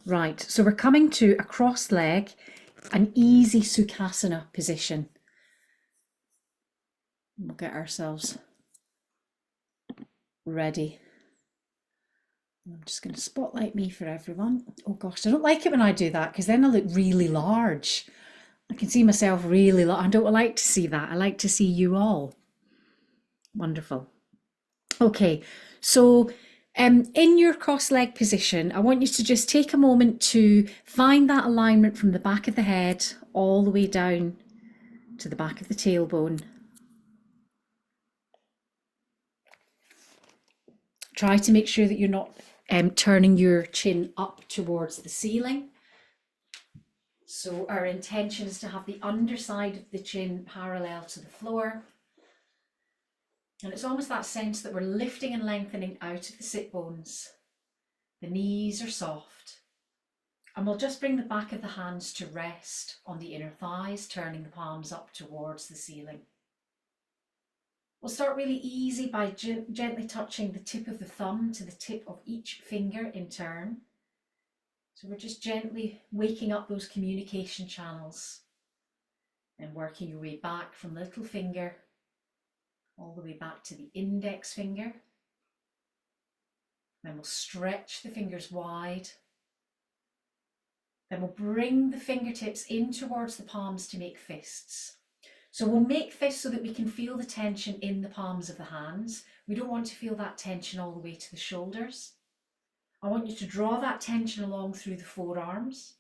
Right, so we're coming to a cross leg, an easy Sukhasana position. We'll get ourselves ready. I'm just going to spotlight me for everyone. Oh gosh, I don't like it when I do that because then I look really large. I can see myself really large. I don't like to see that. I like to see you all. Wonderful. Okay, so in your cross leg position, I want you to just take a moment to find that alignment from the back of the head all the way down to the back of the tailbone. Try to make sure that you're not turning your chin up towards the ceiling. So our intention is to have the underside of the chin parallel to the floor. And it's almost that sense that we're lifting and lengthening out of the sit bones. The knees are soft. And we'll just bring the back of the hands to rest on the inner thighs, turning the palms up towards the ceiling. We'll start really easy by gently touching the tip of the thumb to the tip of each finger in turn. So we're just gently waking up those communication channels and working your way back from the little finger all the way back to the index finger. Then we'll stretch the fingers wide. Then we'll bring the fingertips in towards the palms to make fists. So we'll make fists so that we can feel the tension in the palms of the hands. We don't want to feel that tension all the way to the shoulders. I want you to draw that tension along through the forearms.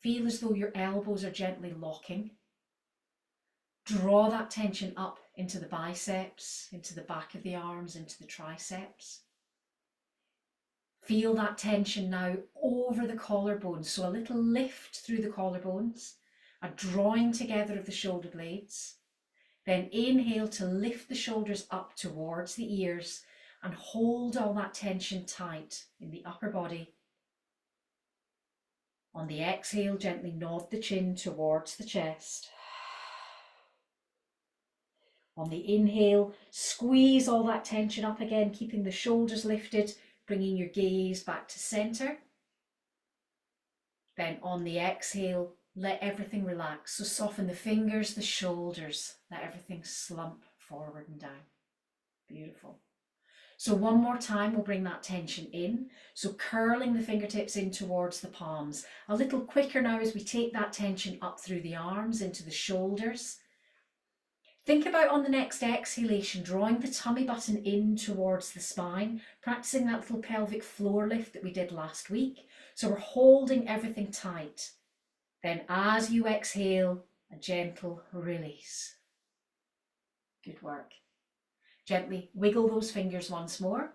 Feel as though your elbows are gently locking. Draw that tension up into the biceps, into the back of the arms, into the triceps. Feel that tension now over the collarbones. So a little lift through the collarbones, a drawing together of the shoulder blades. Then inhale to lift the shoulders up towards the ears and hold all that tension tight in the upper body. On the exhale, gently nod the chin towards the chest. On the inhale, squeeze all that tension up again, keeping the shoulders lifted, bringing your gaze back to center. Then on the exhale, let everything relax. So soften the fingers, the shoulders, let everything slump forward and down. Beautiful. So one more time, we'll bring that tension in. So curling the fingertips in towards the palms. A little quicker now as we take that tension up through the arms, into the shoulders. Think about on the next exhalation, drawing the tummy button in towards the spine, practicing that little pelvic floor lift that we did last week. So we're holding everything tight. Then as you exhale, a gentle release. Good work. Gently wiggle those fingers once more.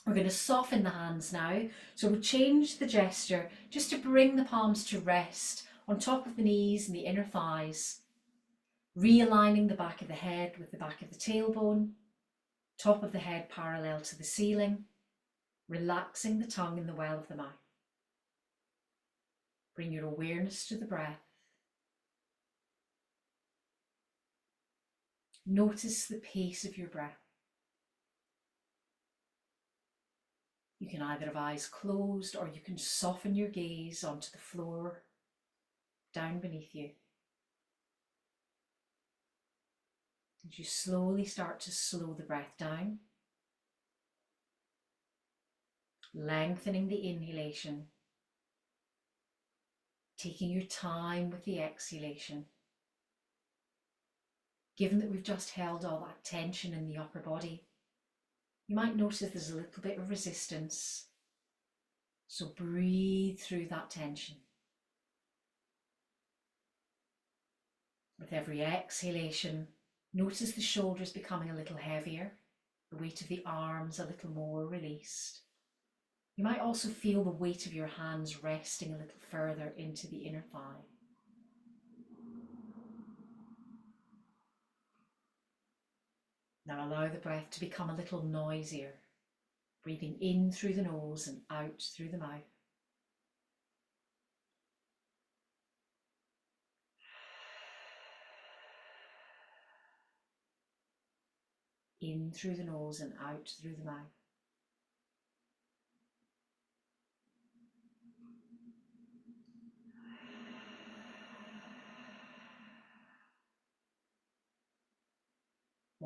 We're going to soften the hands now. So we'll change the gesture just to bring the palms to rest on top of the knees and the inner thighs. Realigning the back of the head with the back of the tailbone, top of the head parallel to the ceiling, relaxing the tongue in the well of the mouth. Bring your awareness to the breath. Notice the pace of your breath. You can either have eyes closed or you can soften your gaze onto the floor down beneath you. As you slowly start to slow the breath down, lengthening the inhalation, taking your time with the exhalation. Given that we've just held all that tension in the upper body, you might notice there's a little bit of resistance. So breathe through that tension. With every exhalation, notice the shoulders becoming a little heavier, the weight of the arms a little more released. You might also feel the weight of your hands resting a little further into the inner thigh. Now allow the breath to become a little noisier, breathing in through the nose and out through the mouth. In through the nose and out through the mouth.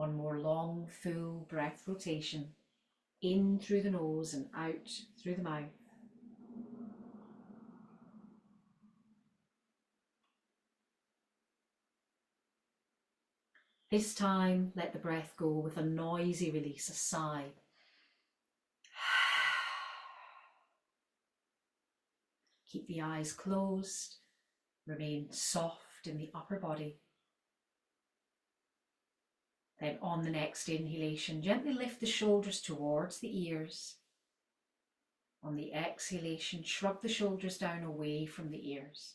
One more long, full breath rotation. In through the nose and out through the mouth. This time, let the breath go with a noisy release, a sigh. Keep the eyes closed. Remain soft in the upper body. Then on the next inhalation, gently lift the shoulders towards the ears. On the exhalation, shrug the shoulders down away from the ears.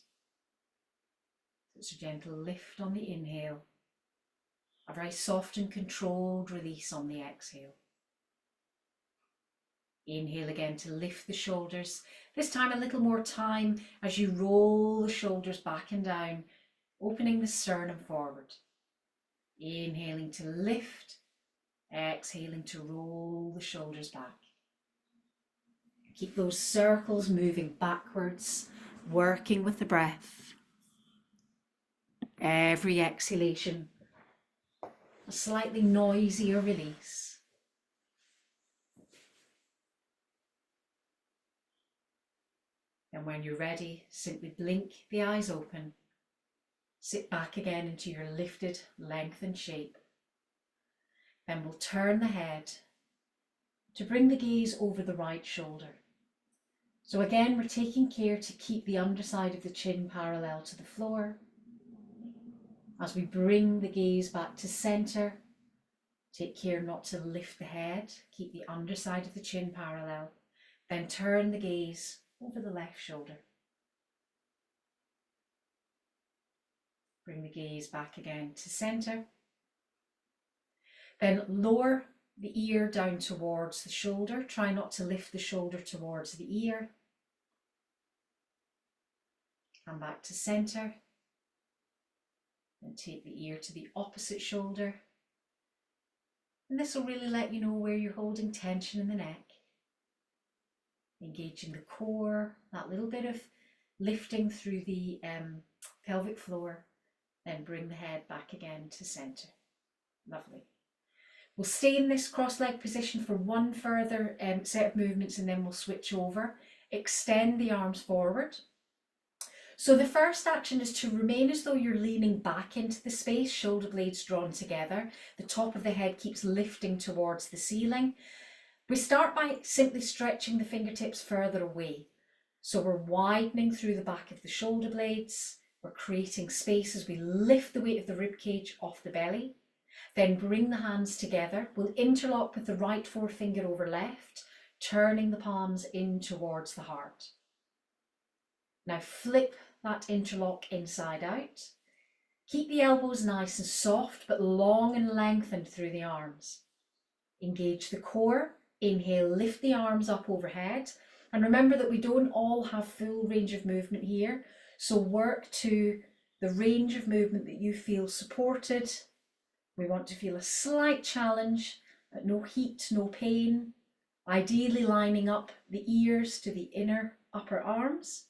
So it's a gentle lift on the inhale, a very soft and controlled release on the exhale. Inhale again to lift the shoulders. This time a little more time as you roll the shoulders back and down, opening the sternum forward. Inhaling to lift, exhaling to roll the shoulders back. Keep those circles moving backwards, working with the breath. Every exhalation, a slightly noisier release. And when you're ready, simply blink the eyes open. Sit back again into your lifted, lengthened shape. Then we'll turn the head to bring the gaze over the right shoulder. So again, we're taking care to keep the underside of the chin parallel to the floor. As we bring the gaze back to center, take care not to lift the head, keep the underside of the chin parallel, then turn the gaze over the left shoulder. Bring the gaze back again to center. Then lower the ear down towards the shoulder. Try not to lift the shoulder towards the ear. Come back to center. And take the ear to the opposite shoulder. And this will really let you know where you're holding tension in the neck. Engaging the core, that little bit of lifting through the pelvic floor. Then bring the head back again to center. Lovely. We'll stay in this cross-leg position for one further set of movements and then we'll switch over. Extend the arms forward. So the first action is to remain as though you're leaning back into the space, shoulder blades drawn together. The top of the head keeps lifting towards the ceiling. We start by simply stretching the fingertips further away. So we're widening through the back of the shoulder blades. We're creating space as we lift the weight of the rib cage off the belly. Then bring the hands together. We'll interlock with the right forefinger over left, turning the palms in towards the heart. Now flip that interlock inside out. Keep the elbows nice and soft, but long and lengthened through the arms. Engage the core. Inhale, lift the arms up overhead. And remember that we don't all have full range of movement here. So work to the range of movement that you feel supported. We want to feel a slight challenge, but no heat, no pain. Ideally lining up the ears to the inner upper arms.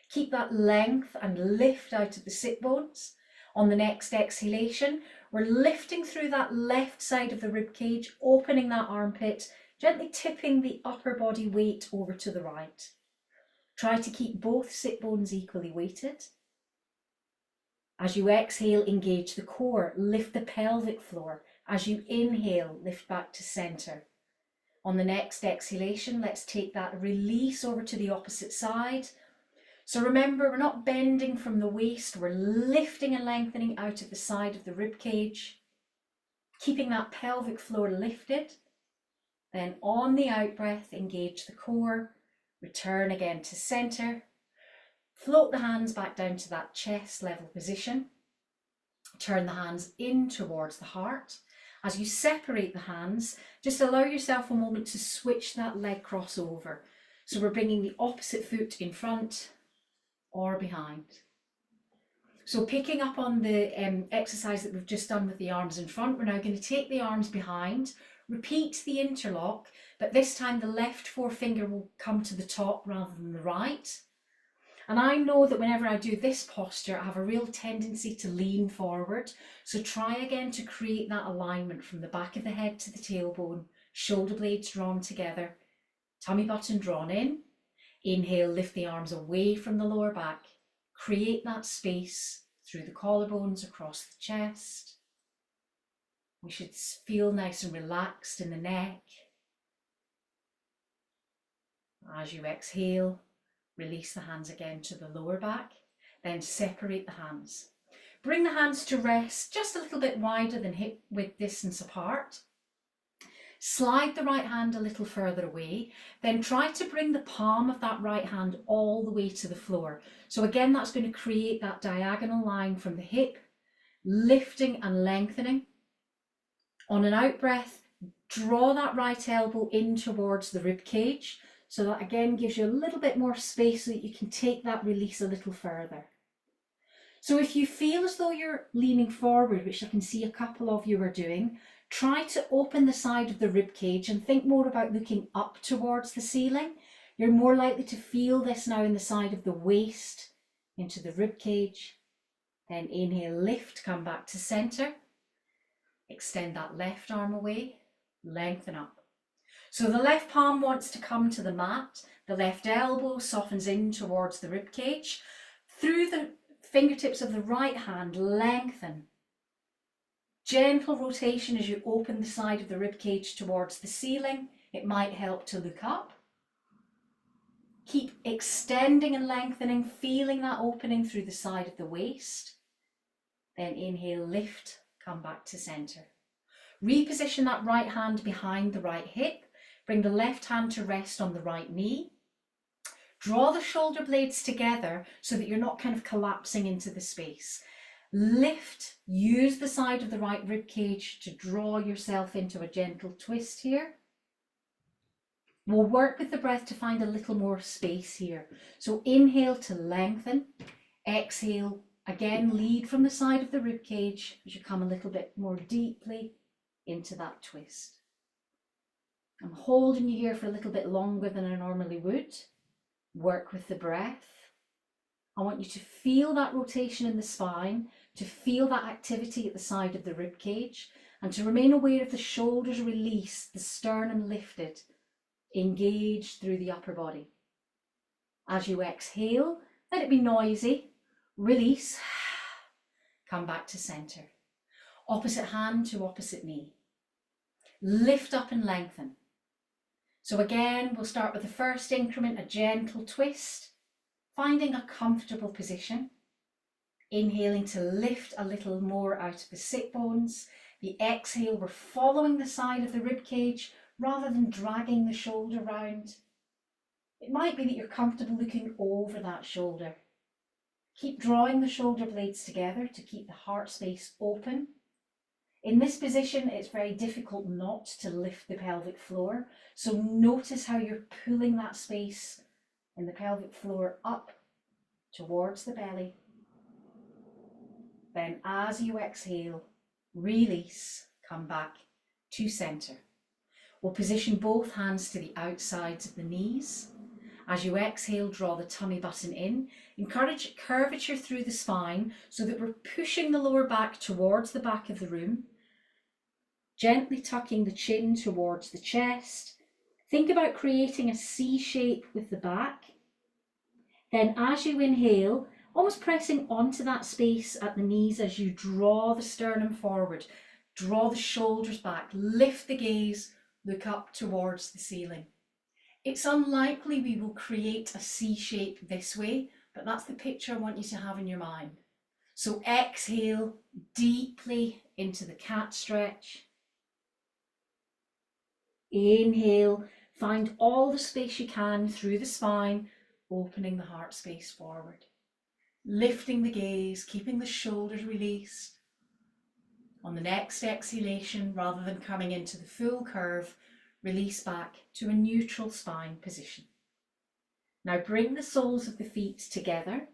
Keep that length and lift out of the sit bones. On the next exhalation, we're lifting through that left side of the rib cage, opening that armpit, gently tipping the upper body weight over to the right. Try to keep both sit bones equally weighted. As you exhale, engage the core, lift the pelvic floor. As you inhale, lift back to center. On the next exhalation, let's take that release over to the opposite side. So remember, we're not bending from the waist, we're lifting and lengthening out of the side of the rib cage, keeping that pelvic floor lifted. Then on the out breath, engage the core, return again to center, float the hands back down to that chest level position, turn the hands in towards the heart. As you separate the hands, just allow yourself a moment to switch that leg crossover. So we're bringing the opposite foot in front or behind. So picking up on the exercise that we've just done with the arms in front, we're now going to take the arms behind, repeat the interlock, but this time the left forefinger will come to the top rather than the right. And I know that whenever I do this posture, I have a real tendency to lean forward. So try again to create that alignment from the back of the head to the tailbone, shoulder blades drawn together, tummy button drawn in. Inhale, lift the arms away from the lower back. Create that space through the collarbones across the chest. We should feel nice and relaxed in the neck. As you exhale, release the hands again to the lower back, then separate the hands. Bring the hands to rest just a little bit wider than hip width distance apart. Slide the right hand a little further away, then try to bring the palm of that right hand all the way to the floor. So again, that's going to create that diagonal line from the hip, lifting and lengthening. On an out breath, draw that right elbow in towards the rib cage. So that again gives you a little bit more space so that you can take that release a little further. So if you feel as though you're leaning forward, which I can see a couple of you are doing, try to open the side of the rib cage and think more about looking up towards the ceiling. You're more likely to feel this now in the side of the waist, into the rib cage. Then inhale, lift, come back to center. Extend that left arm away, lengthen up. So the left palm wants to come to the mat, the left elbow softens in towards the rib cage. Through the fingertips of the right hand, lengthen. Gentle rotation as you open the side of the rib cage towards the ceiling. It might help to look up. Keep extending and lengthening, feeling that opening through the side of the waist. Then inhale, lift, come back to center. Reposition that right hand behind the right hip. Bring the left hand to rest on the right knee. Draw the shoulder blades together so that you're not kind of collapsing into the space. Lift, use the side of the right rib cage to draw yourself into a gentle twist here. We'll work with the breath to find a little more space here. So inhale to lengthen, exhale, again lead from the side of the rib cage as you come a little bit more deeply into that twist. I'm holding you here for a little bit longer than I normally would. Work with the breath. I want you to feel that rotation in the spine, to feel that activity at the side of the rib cage, and to remain aware of the shoulders released, the sternum lifted, engaged through the upper body. As you exhale, let it be noisy, release, come back to center. Opposite hand to opposite knee. Lift up and lengthen. So again, we'll start with the first increment, a gentle twist, finding a comfortable position. Inhaling to lift a little more out of the sit bones. The exhale, we're following the side of the rib cage rather than dragging the shoulder round. It might be that you're comfortable looking over that shoulder. Keep drawing the shoulder blades together to keep the heart space open. In this position, it's very difficult not to lift the pelvic floor. So notice how you're pulling that space in the pelvic floor up towards the belly. Then as you exhale, release, come back to center. We'll position both hands to the outsides of the knees. As you exhale, draw the tummy button in. Encourage curvature through the spine so that we're pushing the lower back towards the back of the room. Gently tucking the chin towards the chest. Think about creating a C shape with the back. Then as you inhale, almost pressing onto that space at the knees as you draw the sternum forward. Draw the shoulders back, lift the gaze, look up towards the ceiling. It's unlikely we will create a C shape this way, but that's the picture I want you to have in your mind. So exhale deeply into the cat stretch. Inhale, find all the space you can through the spine, opening the heart space forward. Lifting the gaze, keeping the shoulders released. On the next exhalation, rather than coming into the full curve, release back to a neutral spine position. Now bring the soles of the feet together.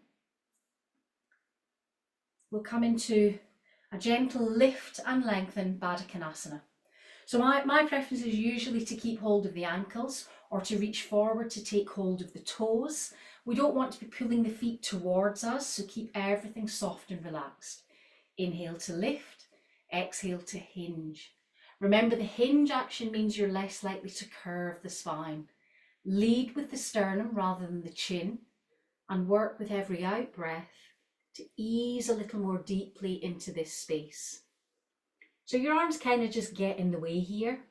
We'll come into a gentle lift and lengthen Baddha Konasana. So my preference is usually to keep hold of the ankles or to reach forward to take hold of the toes. We don't want to be pulling the feet towards us, so keep everything soft and relaxed. Inhale to lift, exhale to hinge. Remember, the hinge action means you're less likely to curve the spine. Lead with the sternum rather than the chin, and work with every out breath to ease a little more deeply into this space. So your arms kind of just get in the way here.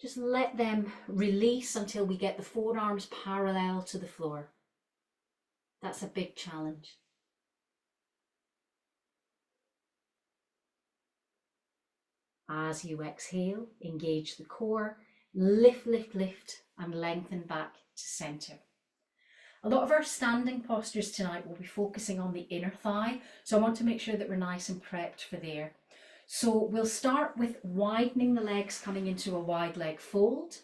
Just let them release until we get the forearms parallel to the floor. That's a big challenge. As you exhale, engage the core, lift, lift, lift, and lengthen back to center. A lot of our standing postures tonight will be focusing on the inner thigh, so I want to make sure that we're nice and prepped for there. So we'll start with widening the legs, coming into a wide leg fold.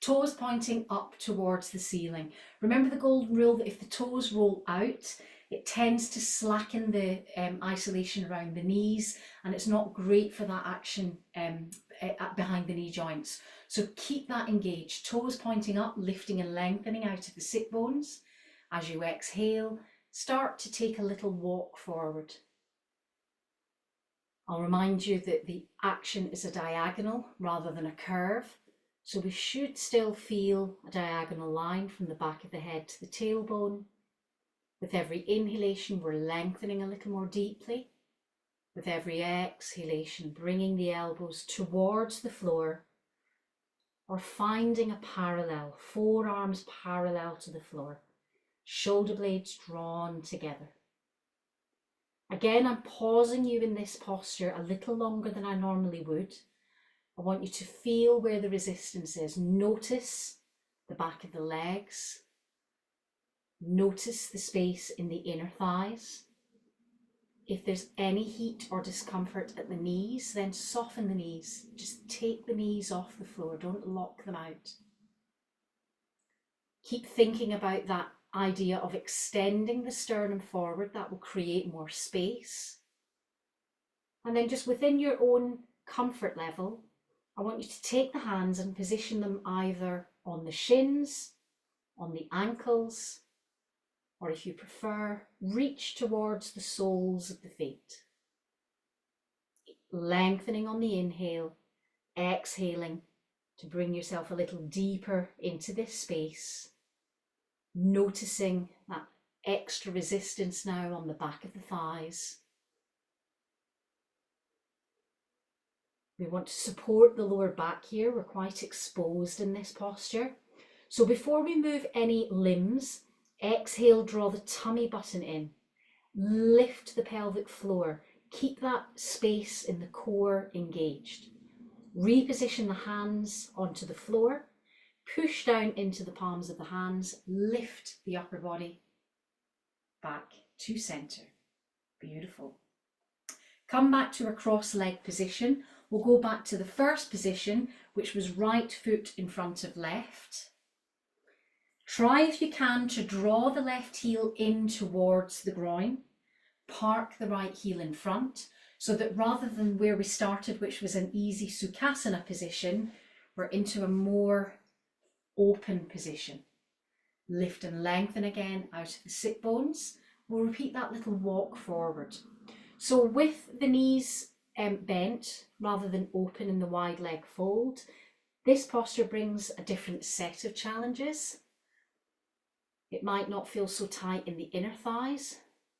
Toes pointing up towards the ceiling. Remember the golden rule that if the toes roll out, it tends to slacken the isolation around the knees, and it's not great for that action behind the knee joints. So keep that engaged. Toes pointing up, lifting and lengthening out of the sit bones. As you exhale, start to take a little walk forward. I'll remind you that the action is a diagonal rather than a curve. So we should still feel a diagonal line from the back of the head to the tailbone. With every inhalation, we're lengthening a little more deeply. With every exhalation, bringing the elbows towards the floor or finding a parallel, forearms parallel to the floor, shoulder blades drawn together. Again, I'm pausing you in this posture a little longer than I normally would. I want you to feel where the resistance is. Notice the back of the legs. Notice the space in the inner thighs. If there's any heat or discomfort at the knees, then soften the knees. Just take the knees off the floor. Don't lock them out. Keep thinking about that idea of extending the sternum forward. That will create more space. And then just within your own comfort level, I want you to take the hands and position them either on the shins, on the ankles, or if you prefer, reach towards the soles of the feet. Lengthening on the inhale, exhaling to bring yourself a little deeper into this space. Noticing that extra resistance now on the back of the thighs. We want to support the lower back here. We're quite exposed in this posture. So before we move any limbs, exhale, draw the tummy button in. Lift the pelvic floor. Keep that space in the core engaged. Reposition the hands onto the floor. Push down into the palms of the hands. Lift the upper body back to center. Beautiful. Come back to a cross leg position. We'll go back to the first position, which was right foot in front of left. Try if you can to draw the left heel in towards the groin. Park the right heel in front so that rather than where we started, which was an easy Sukhasana position, we're into a more open position. Lift and lengthen again out of the sit bones. We'll repeat that little walk forward. So with the knees bent rather than open in the wide leg fold, this posture brings a different set of challenges. It might not feel so tight in the inner thighs,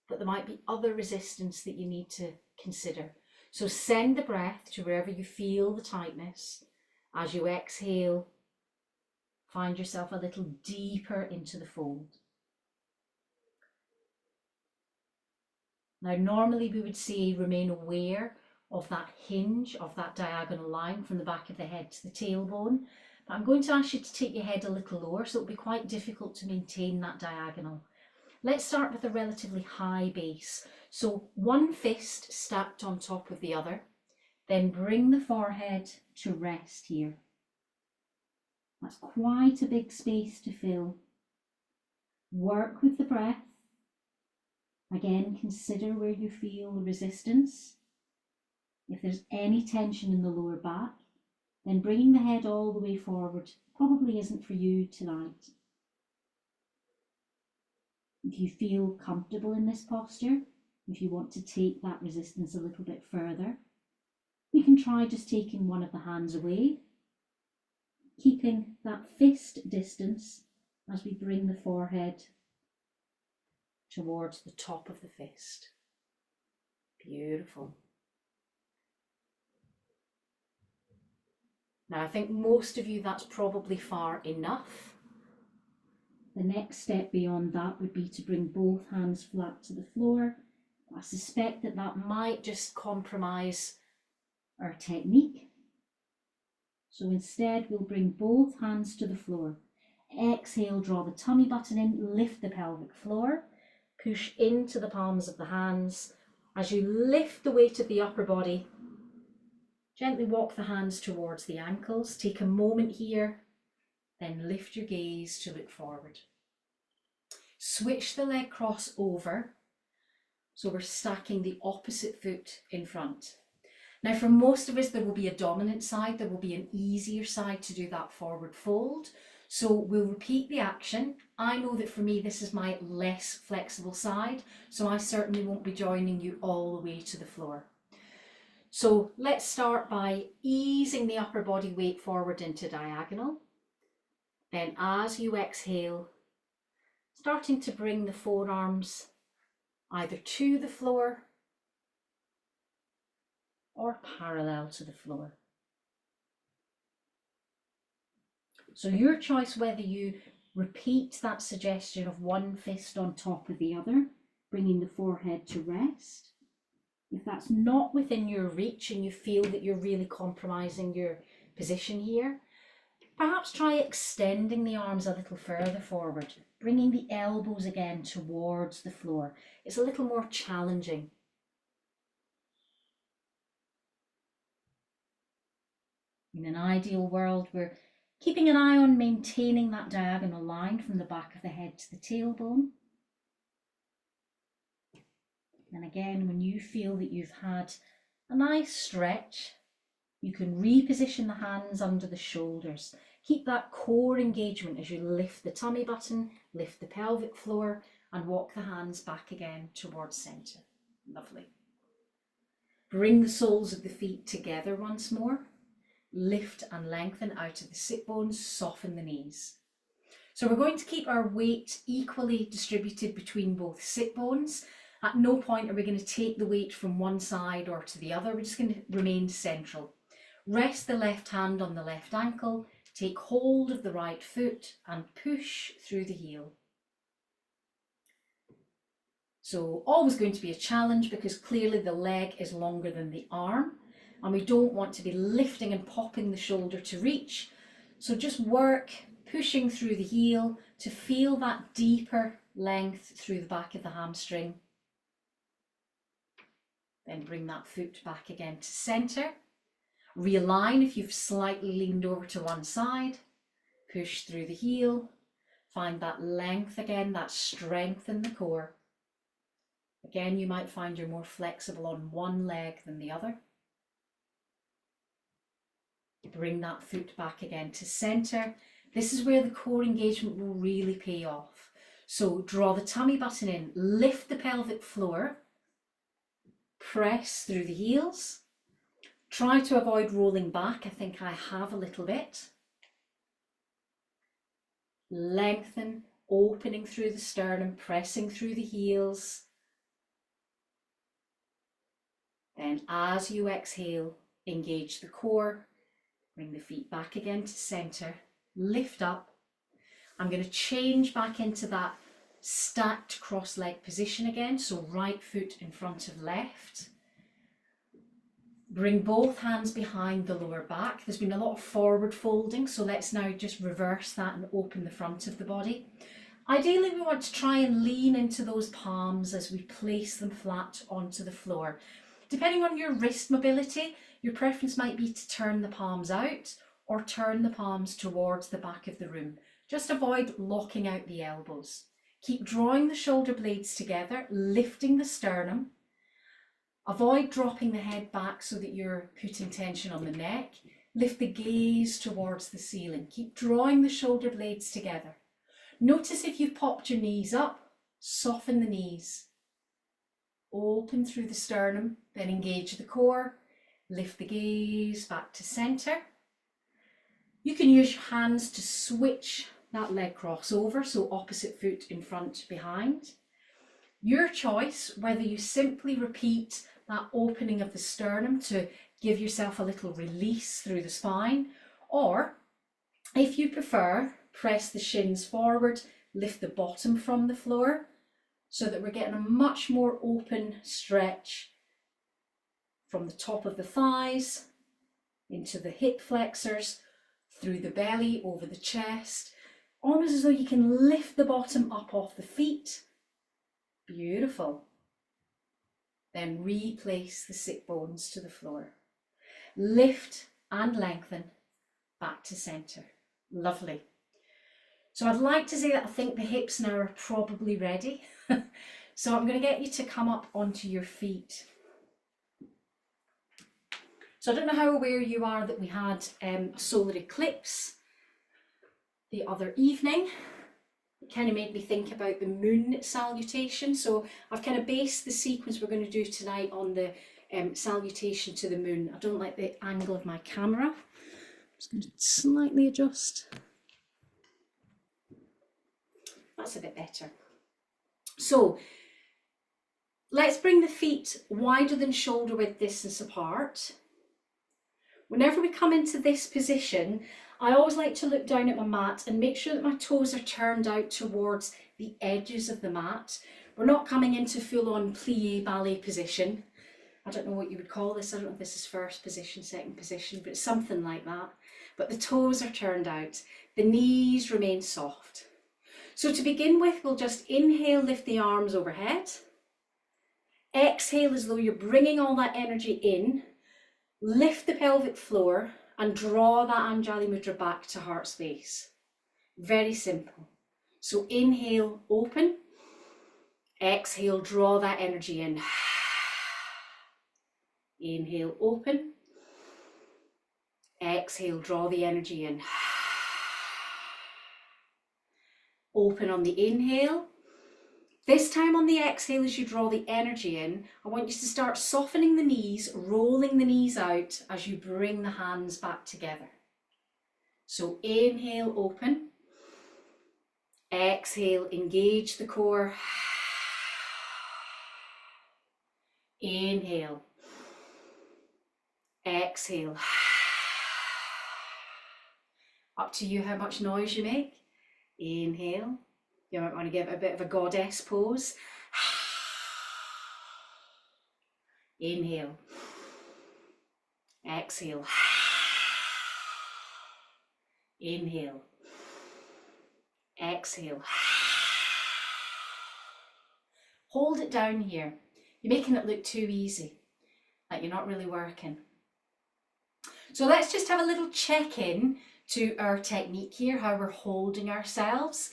but there might be other resistance that you need to consider. So send the breath to wherever you feel the tightness. As you exhale, find yourself a little deeper into the fold. Now, normally we would say remain aware of that hinge, of that diagonal line from the back of the head to the tailbone. But I'm going to ask you to take your head a little lower, so it'll be quite difficult to maintain that diagonal. Let's start with a relatively high base. So one fist stacked on top of the other, then bring the forehead to rest here. That's quite a big space to fill. Work with the breath. Again, consider where you feel the resistance. If there's any tension in the lower back, then bringing the head all the way forward probably isn't for you tonight. If you feel comfortable in this posture, if you want to take that resistance a little bit further, we can try just taking one of the hands away, keeping that fist distance as we bring the forehead towards the top of the fist. Beautiful. Now, I think most of you, that's probably far enough. The next step beyond that would be to bring both hands flat to the floor. I suspect that that might just compromise our technique. So instead, we'll bring both hands to the floor. Exhale, draw the tummy button in, lift the pelvic floor, push into the palms of the hands. As you lift the weight of the upper body, gently walk the hands towards the ankles. Take a moment here, then lift your gaze to look forward. Switch the leg cross over, so we're stacking the opposite foot in front. Now, for most of us, there will be a dominant side, there will be an easier side to do that forward fold. So we'll repeat the action. I know that for me, this is my less flexible side, so I certainly won't be joining you all the way to the floor. So let's start by easing the upper body weight forward into diagonal. Then as you exhale, starting to bring the forearms either to the floor or parallel to the floor. So your choice whether you repeat that suggestion of one fist on top of the other, bringing the forehead to rest. If that's not within your reach and you feel that you're really compromising your position here, perhaps try extending the arms a little further forward, bringing the elbows again towards the floor. It's a little more challenging. In an ideal world, we're keeping an eye on maintaining that diagonal line from the back of the head to the tailbone. And again, when you feel that you've had a nice stretch, you can reposition the hands under the shoulders. Keep that core engagement as you lift the tummy button, lift the pelvic floor, and walk the hands back again towards centre. Lovely. Bring the soles of the feet together once more. Lift and lengthen out of the sit bones, soften the knees. So we're going to keep our weight equally distributed between both sit bones. At no point are we going to take the weight from one side or to the other. We're just going to remain central. Rest the left hand on the left ankle, take hold of the right foot and push through the heel. So always going to be a challenge because clearly the leg is longer than the arm. And we don't want to be lifting and popping the shoulder to reach. So just work pushing through the heel to feel that deeper length through the back of the hamstring. Then bring that foot back again to centre. Realign if you've slightly leaned over to one side. Push through the heel. Find that length again, that strength in the core. Again, you might find you're more flexible on one leg than the other. Bring that foot back again to centre. This is where the core engagement will really pay off. So draw the tummy button in, lift the pelvic floor, press through the heels. Try to avoid rolling back. I think I have a little bit. Lengthen, opening through the sternum, pressing through the heels. Then as you exhale, engage the core. Bring the feet back again to centre, lift up. I'm going to change back into that stacked cross leg position again. So right foot in front of left. Bring both hands behind the lower back. There's been a lot of forward folding, so let's now just reverse that and open the front of the body. Ideally, we want to try and lean into those palms as we place them flat onto the floor. Depending on your wrist mobility, your preference might be to turn the palms out or turn the palms towards the back of the room. Just avoid locking out the elbows. Keep drawing the shoulder blades together, lifting the sternum. Avoid dropping the head back so that you're putting tension on the neck. Lift the gaze towards the ceiling. Keep drawing the shoulder blades together. Notice if you've popped your knees up, soften the knees. Open through the sternum, then engage the core. Lift the gaze back to center. You can use your hands to switch that leg cross over, so opposite foot in front, behind. Your choice, whether you simply repeat that opening of the sternum to give yourself a little release through the spine, or if you prefer, press the shins forward, lift the bottom from the floor so that we're getting a much more open stretch from the top of the thighs into the hip flexors, through the belly, over the chest, almost as though you can lift the bottom up off the feet. Beautiful. Then replace the sit bones to the floor. Lift and lengthen back to center. Lovely. So I'd like to say that I think the hips now are probably ready. So I'm going to get you to come up onto your feet. So I don't know how aware you are that we had a solar eclipse the other evening. It kind of made me think about the moon salutation. So I've kind of based the sequence we're going to do tonight on the salutation to the moon. I don't like the angle of my camera. I'm just going to slightly adjust. That's a bit better. So let's bring the feet wider than shoulder width distance apart. Whenever we come into this position, I always like to look down at my mat and make sure that my toes are turned out towards the edges of the mat. We're not coming into full-on plie ballet position. I don't know what you would call this. I don't know if this is first position, second position, but it's something like that. But the toes are turned out. The knees remain soft. So to begin with, we'll just inhale, lift the arms overhead. Exhale as though you're bringing all that energy in. Lift the pelvic floor and draw that Anjali Mudra back to heart space. Very simple. So inhale, open. Exhale, draw that energy in. Inhale, open. Exhale, draw the energy in. Open on the inhale. This time on the exhale, as you draw the energy in, I want you to start softening the knees, rolling the knees out as you bring the hands back together. So inhale, open. Exhale, engage the core. Inhale. Exhale. Up to you how much noise you make. Inhale. You might want to give it a bit of a goddess pose. Inhale. Exhale. Inhale. Exhale. Hold it down here. You're making it look too easy, like you're not really working. So let's just have a little check-in to our technique here, how we're holding ourselves.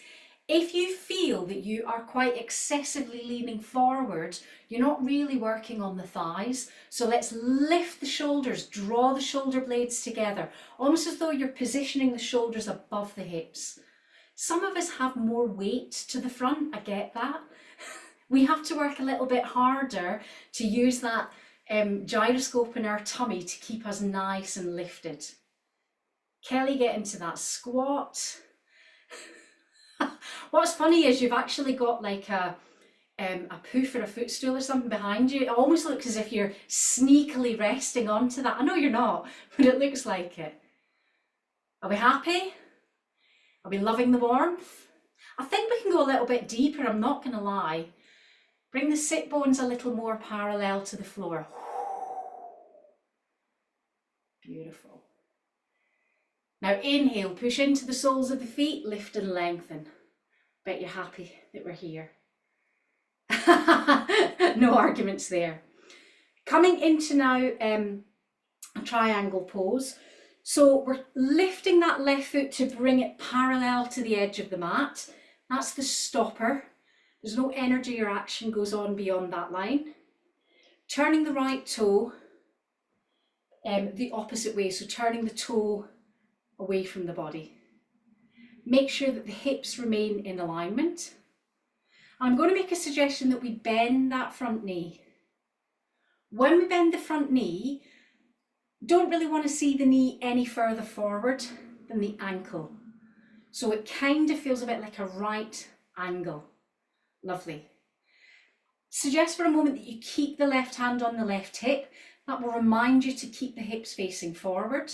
If you feel that you are quite excessively leaning forward, you're not really working on the thighs. So let's lift the shoulders, draw the shoulder blades together, almost as though you're positioning the shoulders above the hips. Some of us have more weight to the front, I get that. We have to work a little bit harder to use that gyroscope in our tummy to keep us nice and lifted. Kelly, get into that squat. What's funny is you've actually got like a poof or a footstool or something behind you. It almost looks as if you're sneakily resting onto that. I know you're not, but it looks like it. Are we happy? Are we loving the warmth? I think we can go a little bit deeper, I'm not going to lie. Bring the sit bones a little more parallel to the floor. Beautiful. Now inhale, push into the soles of the feet, lift and lengthen. Bet you're happy that we're here. No arguments there. Coming into now a triangle pose. So we're lifting that left foot to bring it parallel to the edge of the mat. That's the stopper. There's no energy or action goes on beyond that line. Turning the right toe the opposite way, so turning the toe away from the body. Make sure that the hips remain in alignment. I'm going to make a suggestion that we bend that front knee. When we bend the front knee, don't really want to see the knee any further forward than the ankle. So it kind of feels a bit like a right angle. Lovely. Suggest for a moment that you keep the left hand on the left hip. That will remind you to keep the hips facing forward.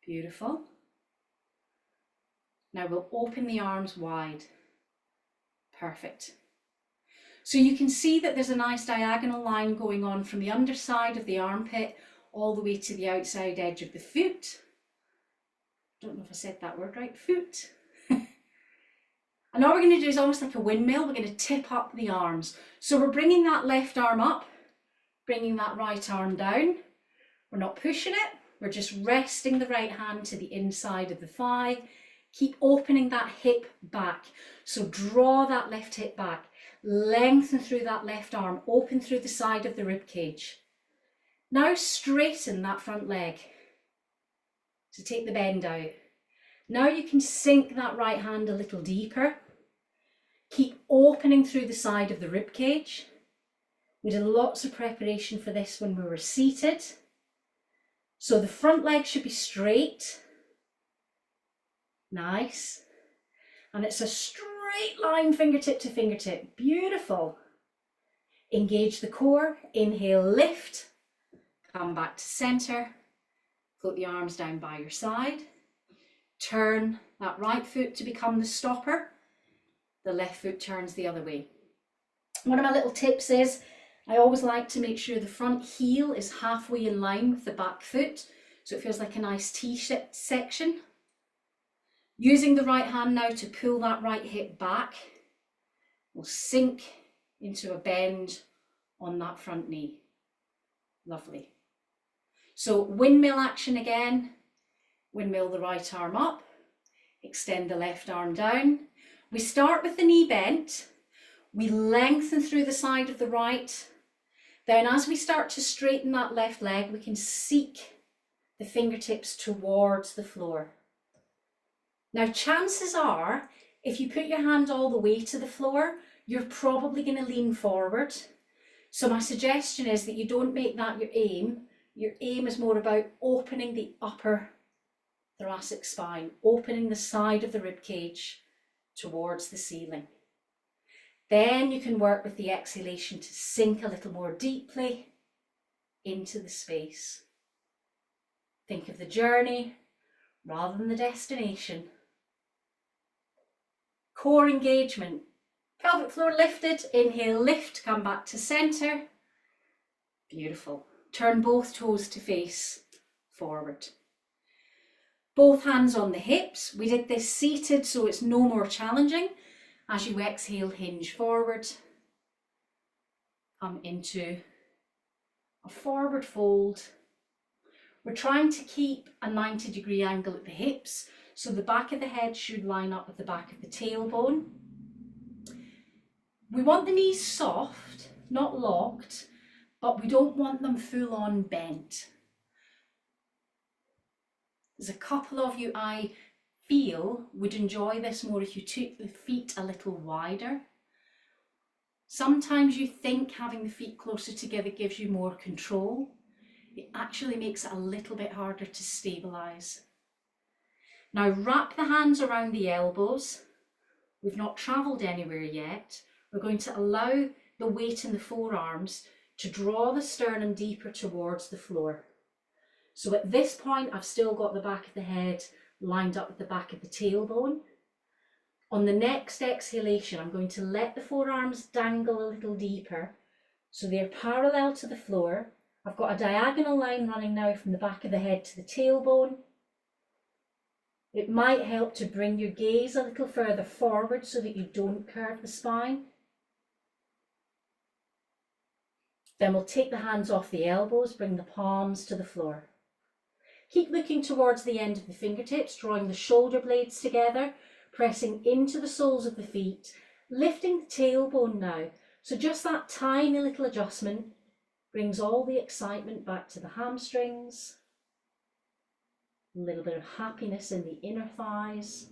Beautiful. Now we'll open the arms wide. Perfect. So you can see that there's a nice diagonal line going on from the underside of the armpit all the way to the outside edge of the foot. Don't know if I said that word right, foot. And all we're going to do is almost like a windmill. We're going to tip up the arms. So we're bringing that left arm up, bringing that right arm down. We're not pushing it. We're just resting the right hand to the inside of the thigh. Keep opening that hip back. So draw that left hip back. Lengthen through that left arm. Open through the side of the rib cage. Now straighten that front leg. So take the bend out. Now you can sink that right hand a little deeper. Keep opening through the side of the rib cage. We did lots of preparation for this when we were seated. So the front leg should be straight. Nice. And it's a straight line fingertip to fingertip. Beautiful. Engage the core. Inhale, lift. Come back to center. Float the arms down by your side. Turn that right foot to become the stopper. The left foot turns the other way. One of my little tips is I always like to make sure the front heel is halfway in line with the back foot, so it feels like a nice T-section. Using the right hand now to pull that right hip back, we'll sink into a bend on that front knee. Lovely. So windmill action again. Windmill the right arm up, extend the left arm down. We start with the knee bent. We lengthen through the side of the right. Then as we start to straighten that left leg, we can seek the fingertips towards the floor. Now, chances are, if you put your hand all the way to the floor, you're probably going to lean forward. So my suggestion is that you don't make that your aim. Your aim is more about opening the upper thoracic spine, opening the side of the rib cage towards the ceiling. Then you can work with the exhalation to sink a little more deeply into the space. Think of the journey rather than the destination. Core engagement. Pelvic floor lifted. Inhale, lift, come back to center. Beautiful. Turn both toes to face forward. Both hands on the hips. We did this seated, so it's no more challenging. As you exhale, hinge forward. Come into a forward fold. We're trying to keep a 90-degree angle at the hips, so the back of the head should line up with the back of the tailbone. We want the knees soft, not locked, but we don't want them full on bent. There's a couple of you I feel would enjoy this more if you took the feet a little wider. Sometimes you think having the feet closer together gives you more control. It actually makes it a little bit harder to stabilise. Now wrap the hands around the elbows. We've not travelled anywhere yet. We're going to allow the weight in the forearms to draw the sternum deeper towards the floor. So at this point, I've still got the back of the head lined up with the back of the tailbone. On the next exhalation, I'm going to let the forearms dangle a little deeper so they're parallel to the floor. I've got a diagonal line running now from the back of the head to the tailbone. It might help to bring your gaze a little further forward so that you don't curve the spine. Then we'll take the hands off the elbows, bring the palms to the floor. Keep looking towards the end of the fingertips, drawing the shoulder blades together, pressing into the soles of the feet, lifting the tailbone now. So just that tiny little adjustment Brings all the excitement back to the hamstrings. A little bit of happiness in the inner thighs.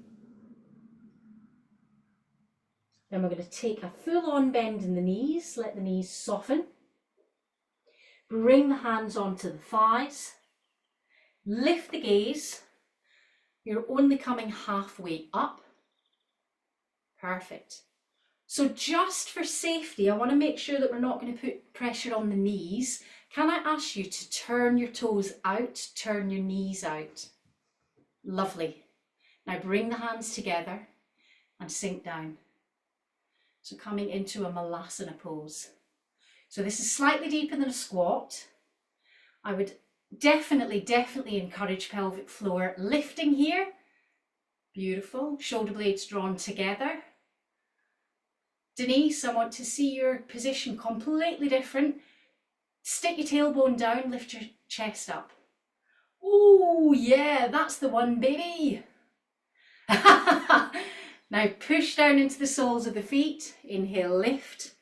Then we're going to take a full-on bend in the knees, let the knees soften. Bring the hands onto the thighs. Lift the gaze. You're only coming halfway up. Perfect. So just for safety, I want to make sure that we're not going to put pressure on the knees. Can I ask you to turn your toes out, turn your knees out? Lovely. Now bring the hands together and sink down. So coming into a Malasana pose. So this is slightly deeper than a squat. I would definitely encourage pelvic floor lifting here. Beautiful. Shoulder blades drawn together. Denise, I want to see your position completely different. Stick your tailbone down, lift your chest up. Oh yeah, that's the one, baby. Now push down into the soles of the feet. Inhale, lift.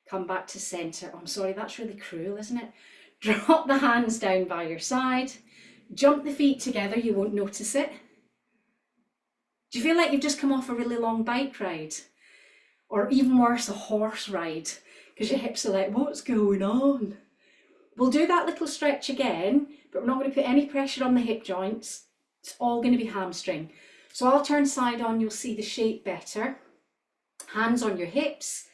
Come back to center. Oh, I'm sorry, that's really cruel, isn't it? Drop the hands down by your side. Jump the feet together, you won't notice it. Do you feel like you've just come off a really long bike ride? Or even worse, a horse ride? Because your hips are like, what's going on? We'll do that little stretch again, but we're not going to put any pressure on the hip joints. It's all going to be hamstring. So I'll turn side on, you'll see the shape better. Hands on your hips,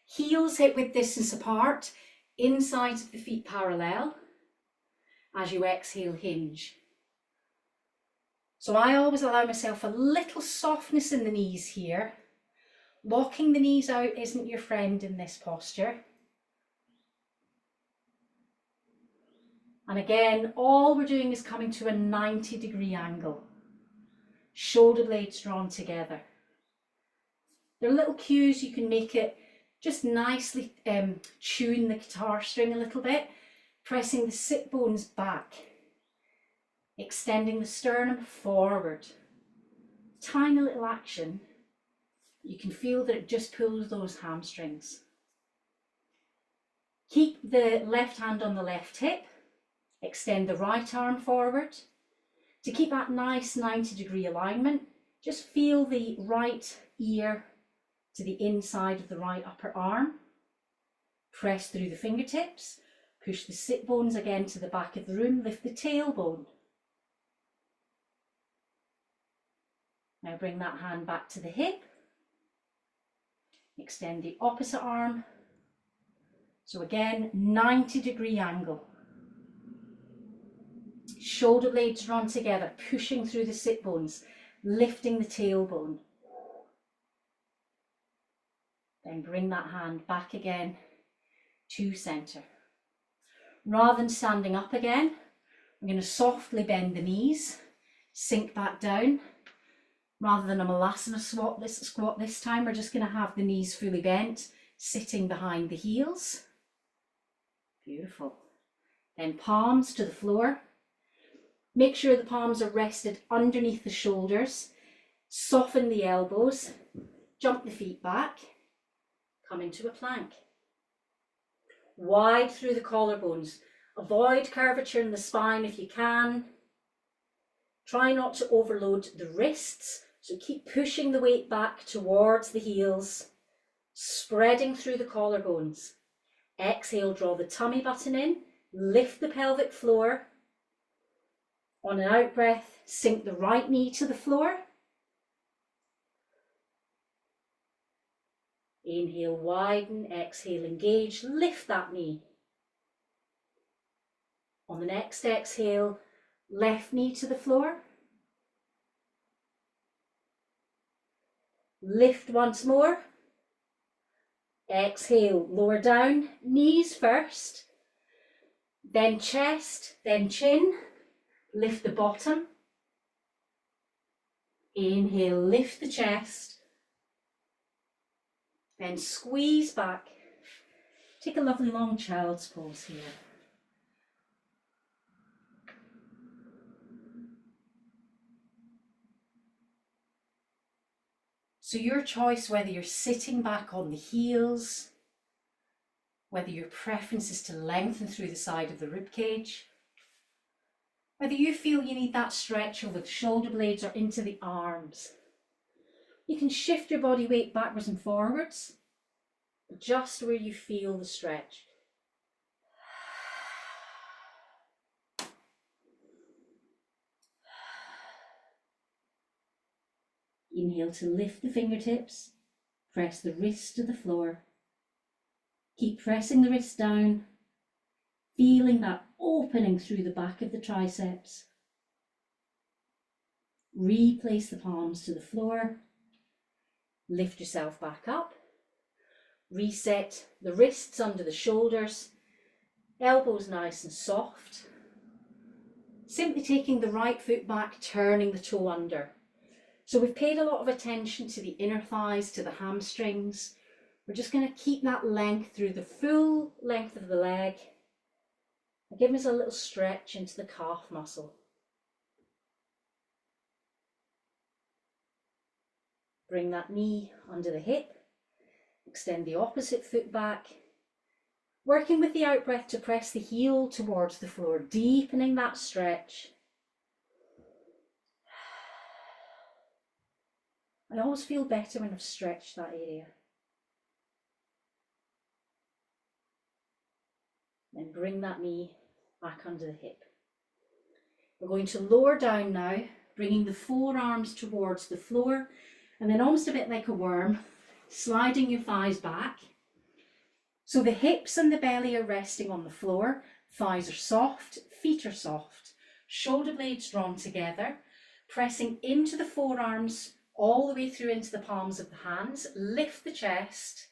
heels hip width distance apart, insides of the feet parallel. As you exhale, hinge. So I always allow myself a little softness in the knees here. Locking the knees out isn't your friend in this posture. And again, all we're doing is coming to a 90-degree angle. Shoulder blades drawn together. There are little cues you can make it just nicely tune the guitar string a little bit, pressing the sit bones back, extending the sternum forward. Tiny little action. You can feel that it just pulls those hamstrings. Keep the left hand on the left hip. Extend the right arm forward. To keep that nice 90-degree alignment, just feel the right ear to the inside of the right upper arm. Press through the fingertips. Push the sit bones again to the back of the room. Lift the tailbone. Now bring that hand back to the hip. Extend the opposite arm. So again, 90-degree angle. Shoulder blades drawn together, pushing through the sit bones, lifting the tailbone. Then bring that hand back again to center. Rather than standing up again, I'm going to softly bend the knees, sink back down. Rather than a Malasana squat this time, we're just going to have the knees fully bent, sitting behind the heels. Beautiful. Then palms to the floor. Make sure the palms are rested underneath the shoulders. Soften the elbows. Jump the feet back. Come into a plank. Wide through the collarbones. Avoid curvature in the spine if you can. Try not to overload the wrists. So keep pushing the weight back towards the heels. Spreading through the collarbones. Exhale, draw the tummy button in. Lift the pelvic floor. On an out breath, sink the right knee to the floor. Inhale, widen. Exhale, engage. Lift that knee. On the next exhale, left knee to the floor. Lift once more. Exhale, lower down. Knees first. Then chest, then chin. Lift the bottom. Inhale, lift the chest. Then squeeze back. Take a lovely long child's pose here. So your choice, whether you're sitting back on the heels whether your preference is to lengthen through the side of the rib cage, whether you feel you need that stretch over the shoulder blades or into the arms. You can shift your body weight backwards and forwards, just where you feel the stretch. Inhale to lift the fingertips, press the wrist to the floor. Keep pressing the wrist down, feeling that opening through the back of the triceps. Replace the palms to the floor. Lift yourself back up. Reset the wrists under the shoulders. Elbows nice and soft. Simply taking the right foot back, turning the toe under. So we've paid a lot of attention to the inner thighs, to the hamstrings. We're just going to keep that length through the full length of the leg. And give us a little stretch into the calf muscle. Bring that knee under the hip. Extend the opposite foot back. Working with the out breath to press the heel towards the floor, deepening that stretch. I always feel better when I've stretched that area. Then bring that knee back under the hip. We're going to lower down now, bringing the forearms towards the floor, and then almost a bit like a worm, sliding your thighs back. So the hips and the belly are resting on the floor, thighs are soft, feet are soft, shoulder blades drawn together, pressing into the forearms all the way through into the palms of the hands. Lift the chest.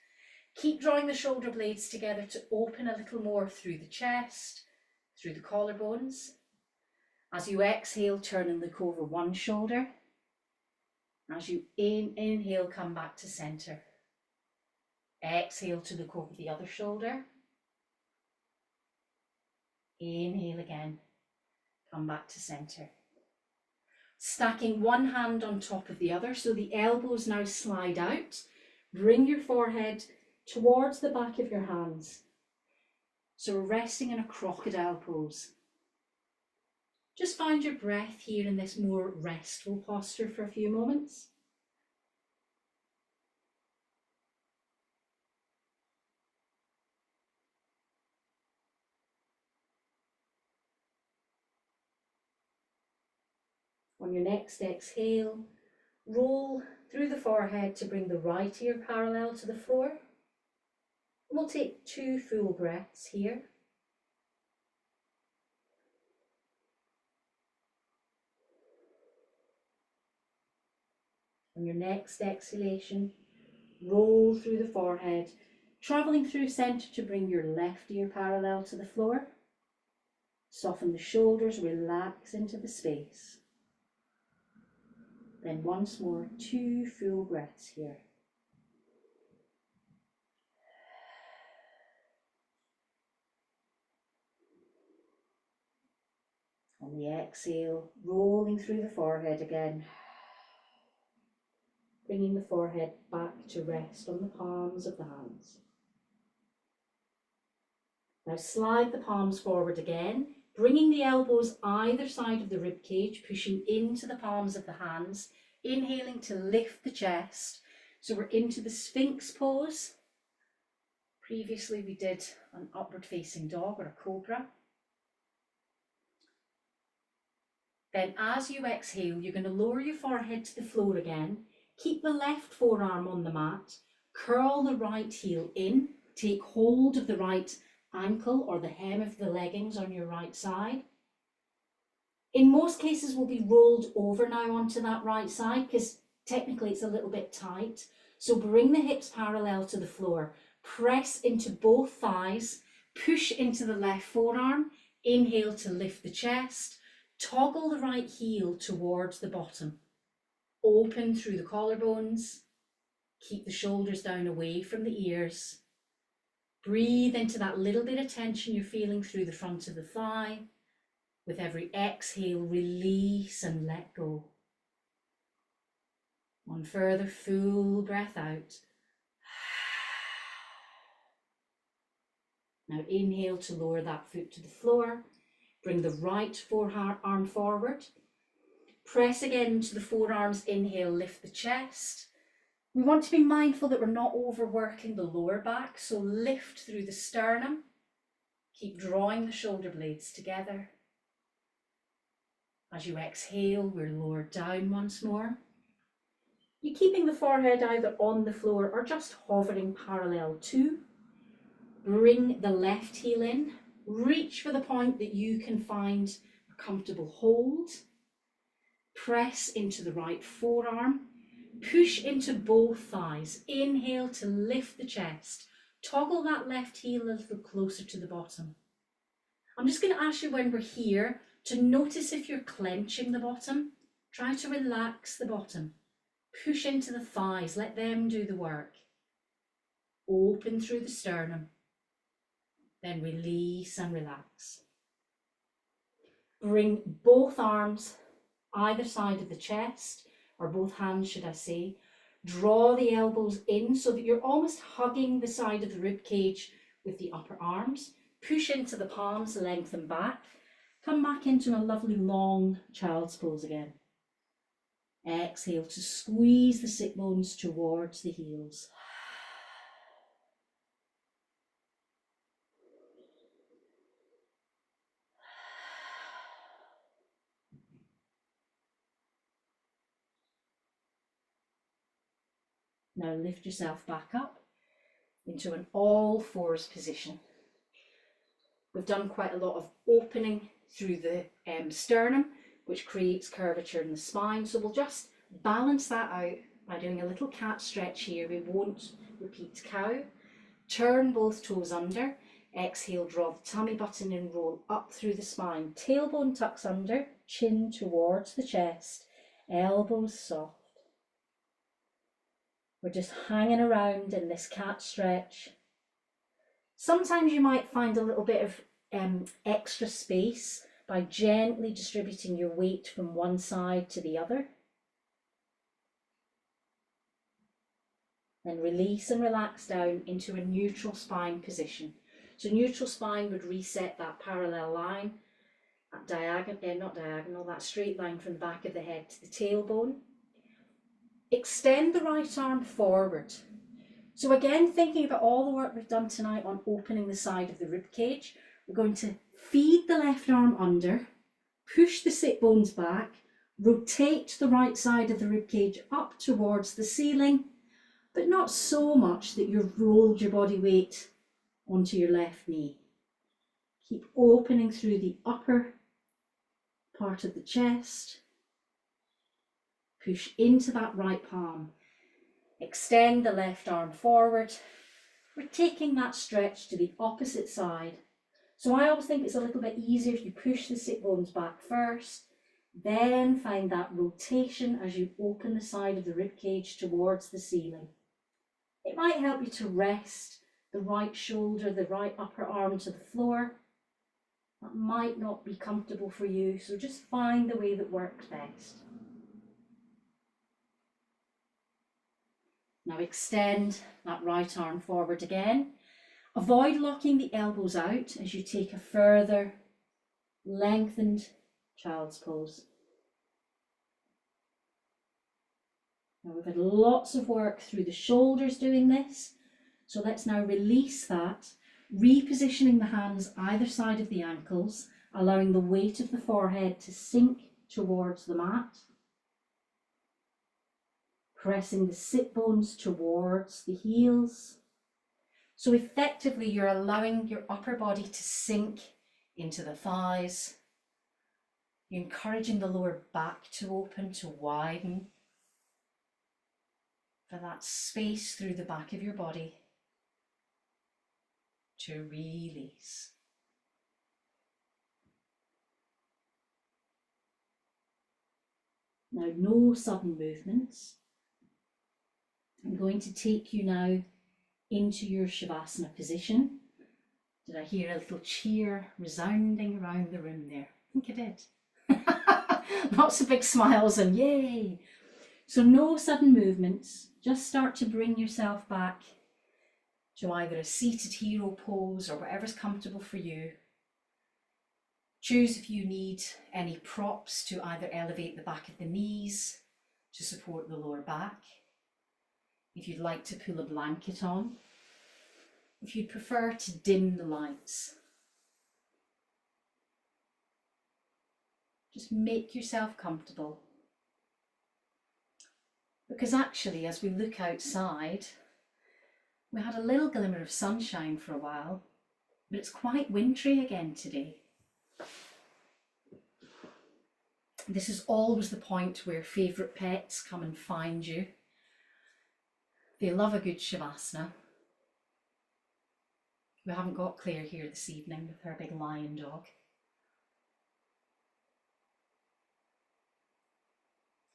Keep drawing the shoulder blades together to open a little more through the chest, through the collarbones. As you exhale, turn and look over one shoulder. As you inhale, come back to center. Exhale to look over the other shoulder. Inhale again, come back to center. Stacking one hand on top of the other, so the elbows now slide out. Bring your forehead towards the back of your hands. So we're resting in a crocodile pose. Just find your breath here in this more restful posture for a few moments. On your next exhale, roll through the forehead to bring the right ear parallel to the floor. We'll take 2 full breaths here. On your next exhalation, roll through the forehead, travelling through center to bring your left ear parallel to the floor. Soften the shoulders, relax into the space. Then once more, 2 full breaths here. On the exhale, rolling through the forehead again. Bringing the forehead back to rest on the palms of the hands. Now slide the palms forward again, bringing the elbows either side of the rib cage, pushing into the palms of the hands, inhaling to lift the chest. So we're into the Sphinx pose. Previously we did an upward facing dog or a cobra. Then as you exhale, you're going to lower your forehead to the floor again. Keep the left forearm on the mat. Curl the right heel in. Take hold of the right ankle or the hem of the leggings on your right side. In most cases, we'll be rolled over now onto that right side because technically it's a little bit tight. So bring the hips parallel to the floor. Press into both thighs. Push into the left forearm. Inhale to lift the chest. Toggle the right heel towards the bottom. Open through the collarbones. Keep the shoulders down away from the ears. Breathe into that little bit of tension you're feeling through the front of the thigh. With every exhale, release and let go. One further full breath out. Now inhale to lower that foot to the floor. Bring the right forearm forward. Press again into the forearms. Inhale, lift the chest. We want to be mindful that we're not overworking the lower back, so lift through the sternum. Keep drawing the shoulder blades together. As you exhale, we're lowered down once more. You're keeping the forehead either on the floor or just hovering parallel to. Bring the left heel in. Reach for the point that you can find a comfortable hold. Press into the right forearm. Push into both thighs. Inhale to lift the chest. Toggle that left heel a little closer to the bottom. I'm just going to ask you when we're here to notice if you're clenching the bottom. Try to relax the bottom. Push into the thighs. Let them do the work. Open through the sternum. Then release and relax. Bring both arms either side of the chest, or both hands should I say. Draw the elbows in so that you're almost hugging the side of the rib cage with the upper arms. Push into the palms, lengthen back. Come back into a lovely long child's pose again. Exhale to squeeze the sit bones towards the heels. Now lift yourself back up into an all fours position. We've done quite a lot of opening through the sternum, which creates curvature in the spine. So we'll just balance that out by doing a little cat stretch here. We won't repeat cow. Turn both toes under. Exhale, draw the tummy button and roll up through the spine. Tailbone tucks under, chin towards the chest, elbows soft. We're just hanging around in this cat stretch. Sometimes you might find a little bit of extra space by gently distributing your weight from one side to the other. Then release and relax down into a neutral spine position. So neutral spine would reset that parallel line, that straight line from the back of the head to the tailbone. Extend the right arm forward. So again, thinking about all the work we've done tonight on opening the side of the rib cage, we're going to feed the left arm under, push the sit bones back, rotate the right side of the rib cage up towards the ceiling, but not so much that you've rolled your body weight onto your left knee. Keep opening through the upper part of the chest. Push into that right palm. Extend the left arm forward. We're taking that stretch to the opposite side. So I always think it's a little bit easier if you push the sit bones back first, then find that rotation as you open the side of the rib cage towards the ceiling. It might help you to rest the right shoulder, the right upper arm to the floor. That might not be comfortable for you, so just find the way that works best. Now extend that right arm forward again. Avoid locking the elbows out as you take a further lengthened child's pose. Now we've had lots of work through the shoulders doing this, so let's now release that, repositioning the hands either side of the ankles, allowing the weight of the forehead to sink towards the mat. Pressing the sit bones towards the heels. So effectively you're allowing your upper body to sink into the thighs. You're encouraging the lower back to open, to widen. For that space through the back of your body to release. Now, no sudden movements. I'm going to take you now into your Shavasana position. Did I hear a little cheer resounding around the room there? I think I did. Lots of big smiles and yay! So no sudden movements, just start to bring yourself back to either a seated hero pose or whatever's comfortable for you. Choose if you need any props to either elevate the back of the knees to support the lower back, if you'd like to pull a blanket on, if you'd prefer to dim the lights. Just make yourself comfortable. Because actually, as we look outside, we had a little glimmer of sunshine for a while, but it's quite wintry again today. This is always the point where favourite pets come and find you. They love a good Shavasana. We haven't got Claire here this evening with her big lion dog.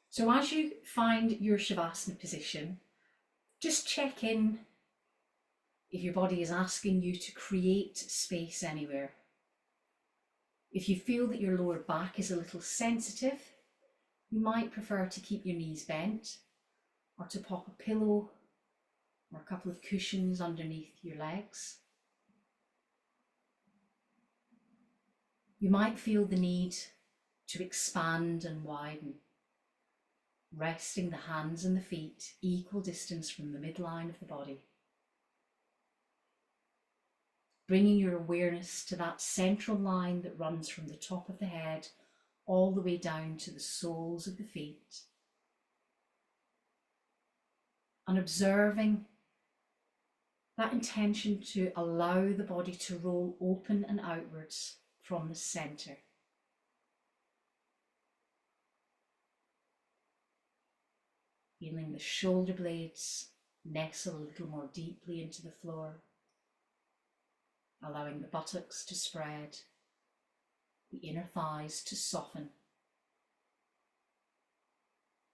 So as you find your Shavasana position, just check in if your body is asking you to create space anywhere. If you feel that your lower back is a little sensitive, you might prefer to keep your knees bent or to pop a pillow or a couple of cushions underneath your legs. You might feel the need to expand and widen, resting the hands and the feet equal distance from the midline of the body. Bringing your awareness to that central line that runs from the top of the head all the way down to the soles of the feet. And observing that intention to allow the body to roll open and outwards from the centre. Feeling the shoulder blades nestle a little more deeply into the floor, allowing the buttocks to spread, the inner thighs to soften,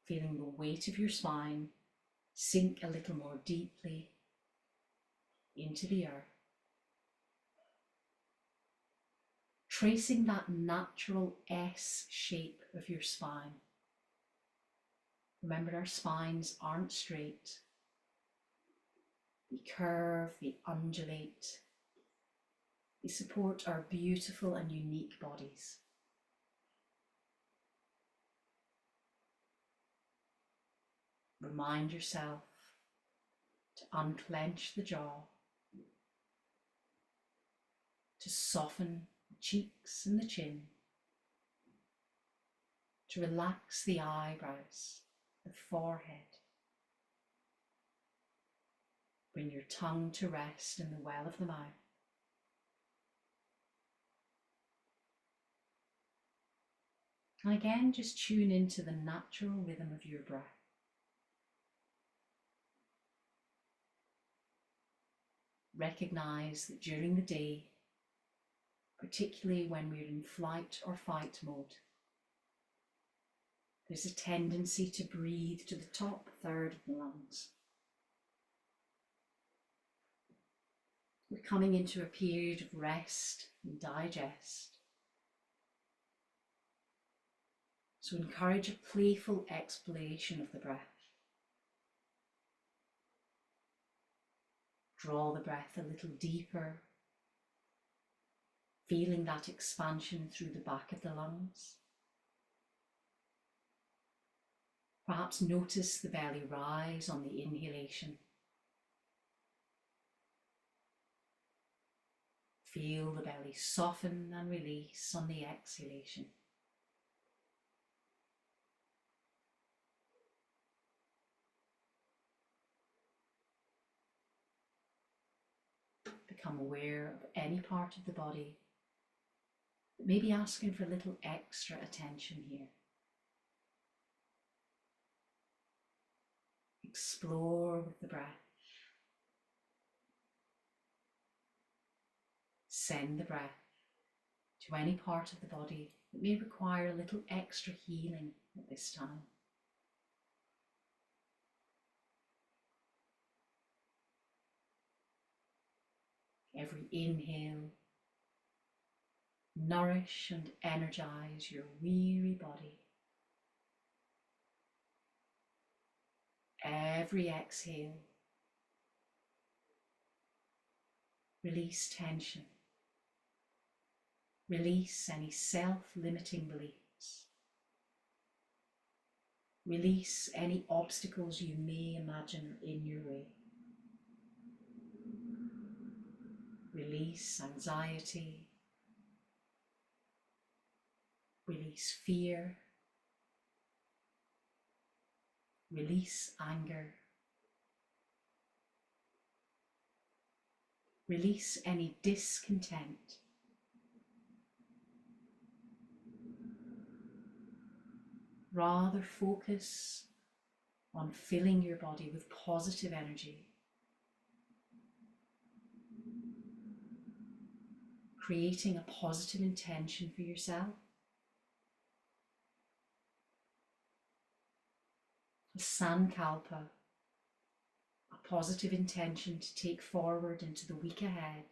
feeling the weight of your spine sink a little more deeply into the earth. Tracing that natural S shape of your spine. Remember, our spines aren't straight. They curve, they undulate. They support our beautiful and unique bodies. Remind yourself to unclench the jaw, to soften the cheeks and the chin, to relax the eyebrows, the forehead. Bring your tongue to rest in the well of the mouth. And again, just tune into the natural rhythm of your breath. Recognize that during the day, particularly when we're in flight or fight mode, there's a tendency to breathe to the top third of the lungs. We're coming into a period of rest and digest. So encourage a playful exploration of the breath. Draw the breath a little deeper, feeling that expansion through the back of the lungs. Perhaps notice the belly rise on the inhalation. Feel the belly soften and release on the exhalation. Become aware of any part of the body that may be asking for a little extra attention here. Explore with the breath. Send the breath to any part of the body that may require a little extra healing at this time. Every inhale, nourish and energize your weary body. Every exhale, Release tension. Release any self-limiting beliefs. Release any obstacles you may imagine are in your way. Release anxiety. Release fear. Release anger. Release any discontent. Rather focus on filling your body with positive energy, creating a positive intention for yourself, a sankalpa, a positive intention to take forward into the week ahead.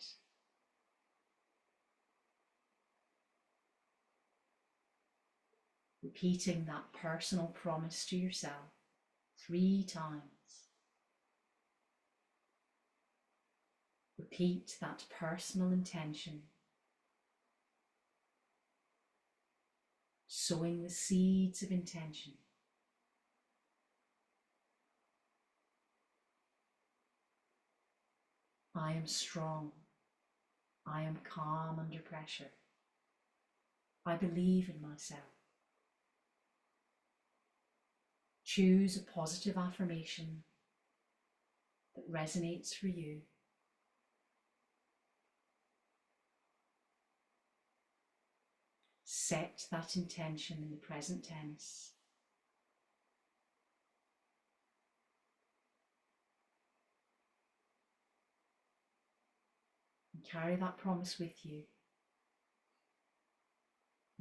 Repeating that personal promise to yourself 3 times. Repeat that personal intention, sowing the seeds of intention. I am strong. I am calm under pressure. I believe in myself. Choose a positive affirmation that resonates for you. Set that intention in the present tense. And carry that promise with you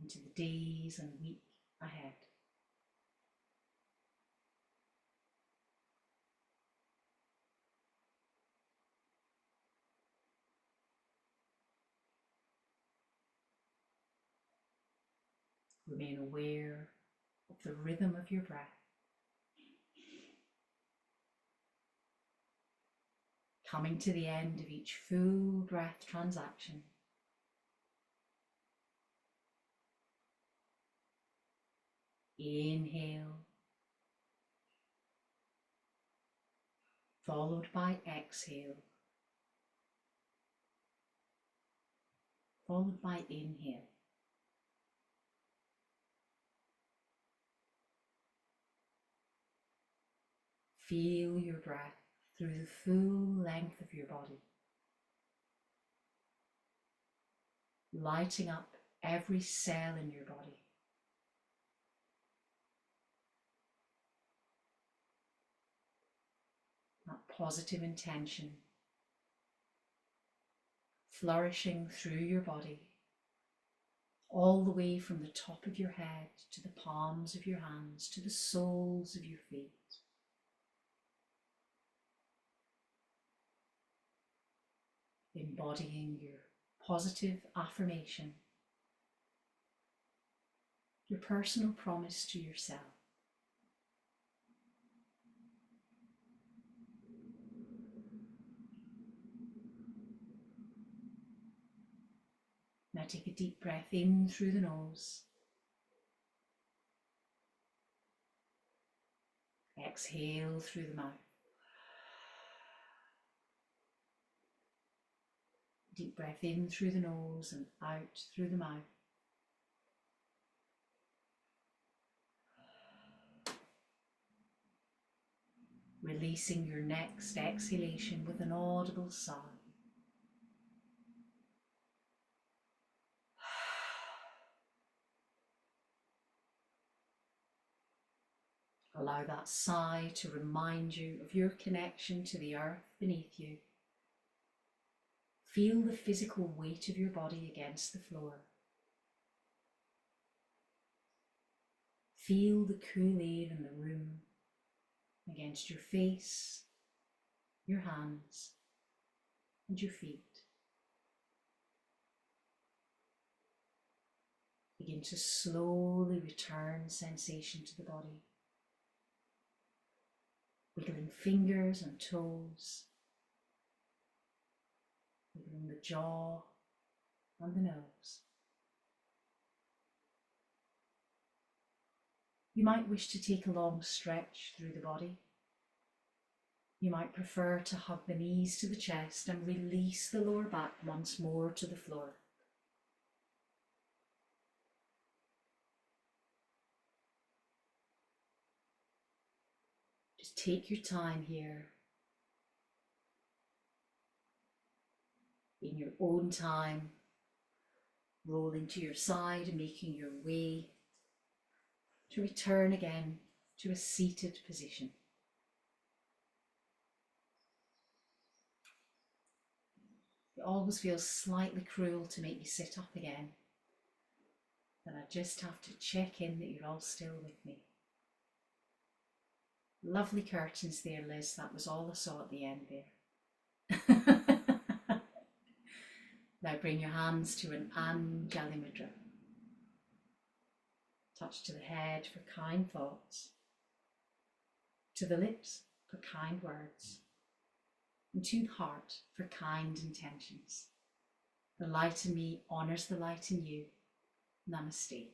into the days and week ahead. Remain aware of the rhythm of your breath. Coming to the end of each full breath transaction, inhale, followed by exhale, followed by inhale. Feel your breath through the full length of your body, lighting up every cell in your body. That positive intention flourishing through your body, all the way from the top of your head to the palms of your hands, to the soles of your feet. Embodying your positive affirmation, your personal promise to yourself. Now take a deep breath in through the nose. Exhale through the mouth. Deep breath in through the nose and out through the mouth. Releasing your next exhalation with an audible sigh. Allow that sigh to remind you of your connection to the earth beneath you. Feel the physical weight of your body against the floor. Feel the cool air in the room against your face, your hands, and your feet. Begin to slowly return sensation to the body. Wiggling fingers and toes. opening the jaw and the nose. You might wish to take a long stretch through the body. You might prefer to hug the knees to the chest and release the lower back once more to the floor. Just take your time here. In your own time, rolling to your side and making your way to return again to a seated position. It always feels slightly cruel to make you sit up again, but I just have to check in that you're all still with me. Lovely curtains there, Liz. That was all I saw at the end there. Now bring your hands to an Anjali Mudra. Touch to the head for kind thoughts, to the lips for kind words, and to the heart for kind intentions. The light in me honours the light in you. Namaste.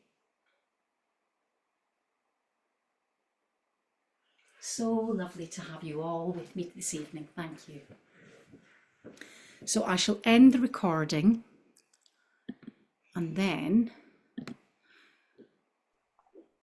So lovely to have you all with me this evening. Thank you. So I shall end the recording and then